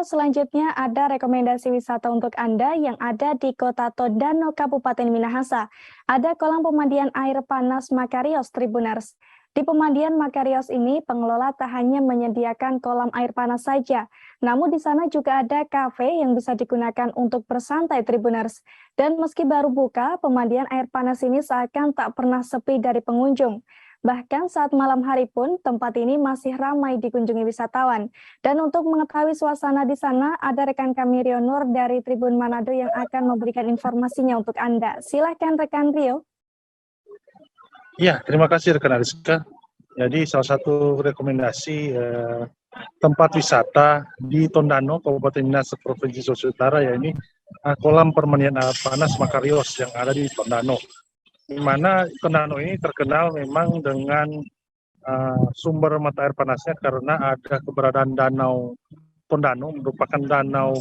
selanjutnya ada rekomendasi wisata untuk Anda yang ada di Kota Tondano, Kabupaten Minahasa. Ada kolam pemandian air panas Makarios Tribuners. Di pemandian Makarios ini, pengelola tak hanya menyediakan kolam air panas saja, namun di sana juga ada kafe yang bisa digunakan untuk bersantai Tribuners. Dan meski baru buka, pemandian air panas ini seakan tak pernah sepi dari pengunjung. Bahkan saat malam hari pun, tempat ini masih ramai dikunjungi wisatawan. Dan untuk mengetahui suasana di sana, ada rekan kami Rio Nur dari Tribun Manado yang akan memberikan informasinya untuk Anda. Silakan rekan Rio. Ya, terima kasih rekan Ariska. Jadi salah satu rekomendasi tempat wisata di Tondano, Kabupaten Minahasa, Provinsi Sulawesi Utara, ya ini kolam permandian air panas Makarios yang ada di Tondano. Di mana Tondano ini terkenal memang dengan sumber mata air panasnya karena ada keberadaan danau Tondano, merupakan danau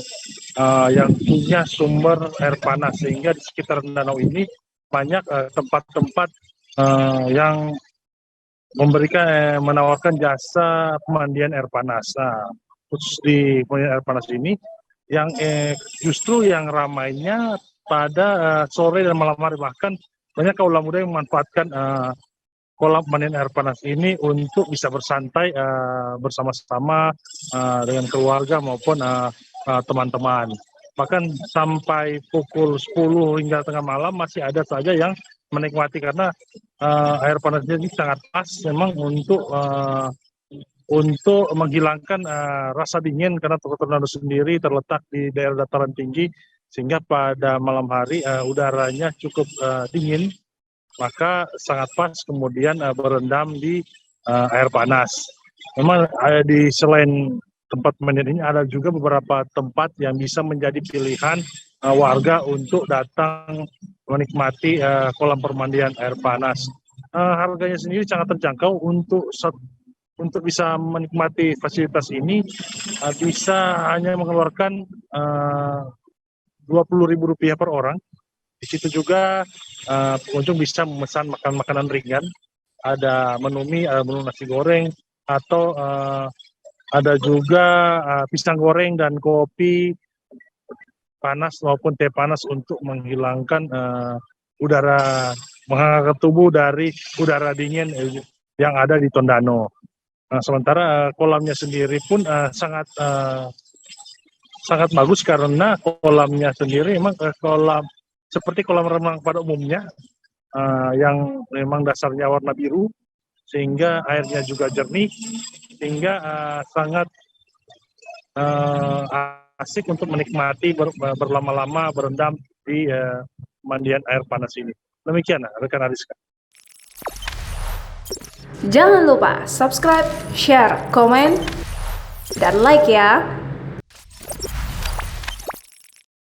yang punya sumber air panas, sehingga di sekitar danau ini banyak tempat-tempat yang menawarkan jasa pemandian air panas. Nah, khusus di pemandian air panas ini, yang justru yang ramainya pada sore dan malam hari, bahkan banyak kaula muda yang memanfaatkan kolam pemandian air panas ini untuk bisa bersantai bersama-sama dengan keluarga maupun teman-teman. Bahkan sampai pukul 10 hingga tengah malam masih ada saja yang menikmati, karena air panasnya ini sangat pas memang untuk menghilangkan rasa dingin, karena Tondano sendiri terletak di daerah dataran tinggi, sehingga pada malam hari udaranya cukup dingin, maka sangat pas kemudian berendam di air panas. Memang selain tempat pemandian ini, ada juga beberapa tempat yang bisa menjadi pilihan warga untuk datang menikmati kolam permandian air panas. Harganya sendiri sangat terjangkau. Untuk bisa menikmati fasilitas ini bisa hanya mengeluarkan Rp20.000 per orang. Di situ juga pengunjung bisa memesan makanan ringan, ada menu mie, ada menu nasi goreng, atau ada juga pisang goreng dan kopi panas maupun teh panas untuk menghilangkan udara, menghangatkan tubuh dari udara dingin yang ada di Tondano. Sementara kolamnya sendiri pun sangat bagus, karena kolamnya sendiri memang seperti kolam renang pada umumnya, yang memang dasarnya warna biru, sehingga airnya juga jernih, sehingga sangat asik untuk menikmati berlama-lama berendam di pemandian air panas ini. Demikian rekan Ariska. Jangan lupa subscribe, share, komen, dan like ya.